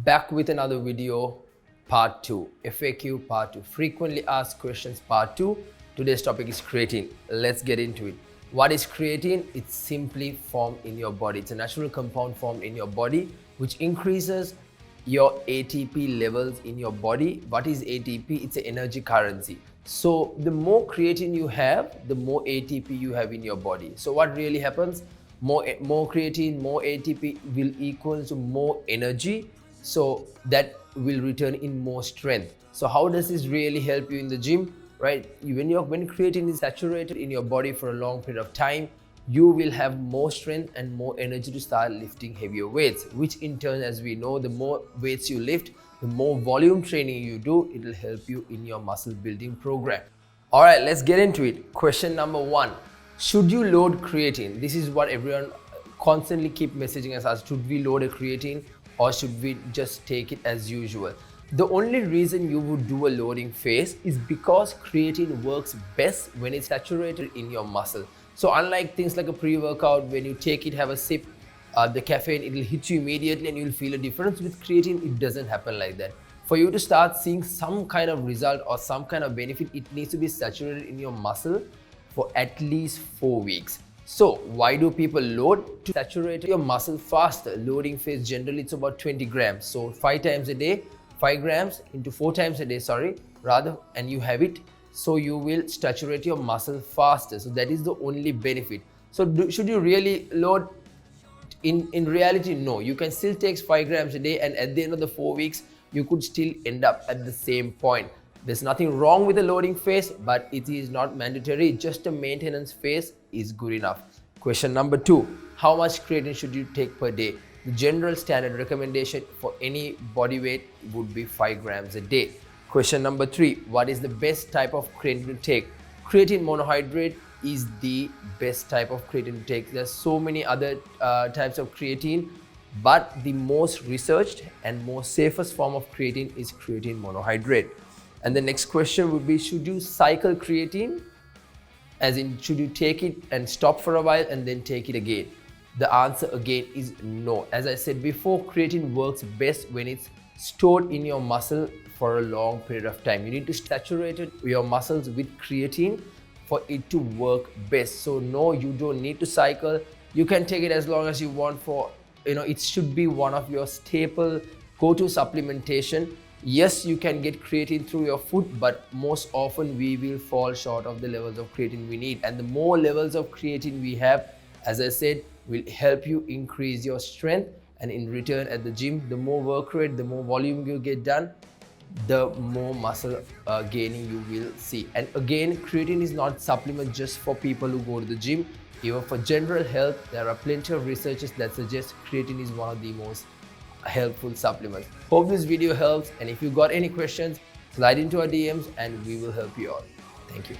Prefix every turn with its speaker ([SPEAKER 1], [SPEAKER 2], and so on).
[SPEAKER 1] Back with another video, part 2, FAQ part 2, frequently asked questions part 2. Today's topic is creatine. Let's get into it. What is creatine? It's simply formed in your body. It's a natural compound formed in your body which increases your ATP levels in your body. What is ATP? It's an energy currency. So the more creatine you have, the more ATP you have in your body. So what really happens? More creatine, more ATP will equal to more energy. So that will return in more strength. So how does this really help you in the gym? Right? When creatine is saturated in your body for a long period of time, you will have more strength and more energy to start lifting heavier weights, which in turn, as we know, the more weights you lift, the more volume training you do, it will help you in your muscle building program. All right, let's get into it. Question number 1. Should you load creatine? This is what everyone constantly keep messaging us. Should we load a creatine or should we just take it as usual? The only reason you would do a loading phase is because creatine works best when it's saturated in your muscle. So unlike things like a pre-workout, when you take it, have a sip, the caffeine, it will hit you immediately and you'll feel a difference. With creatine, it doesn't happen like that. For you to start seeing some kind of result or some kind of benefit, it needs to be saturated in your muscle for at least 4 weeks. So why do people load? To saturate your muscle faster. Loading phase generally it's about 20 grams. So 5 times a day, 5 grams into 4 times a day, and you have it. So you will saturate your muscle faster. So that is the only benefit. So should you really load? In reality, no. You can still take 5 grams a day and at the end of the 4 weeks, you could still end up at the same point. There's nothing wrong with the loading phase, but it is not mandatory. Just a maintenance phase is good enough. Question number 2, how much creatine should you take per day? The general standard recommendation for any body weight would be 5 grams a day. Question number 3, what is the best type of creatine to take? Creatine monohydrate is the best type of creatine to take. There's so many other types of creatine, but the most researched and most safest form of creatine is creatine monohydrate. And the next question would be, should you cycle creatine? As in, should you take it and stop for a while and then take it again? The answer again is no. As I said before, creatine works best when it's stored in your muscle for a long period of time. You need to saturate your muscles with creatine for it to work best. So no, you don't need to cycle. You can take it as long as you want for, it should be one of your staple go-to supplementation. Yes, you can get creatine through your food, but most often we will fall short of the levels of creatine we need. And the more levels of creatine we have, as I said, will help you increase your strength. And in return at the gym, the more work rate, the more volume you get done, the more muscle gaining you will see. And again, creatine is not supplement just for people who go to the gym. Even for general health, there are plenty of researches that suggest creatine is one of the most helpful supplements. Hope this video helps, and if you got any questions, slide into our DMs and we will help you out. Thank you.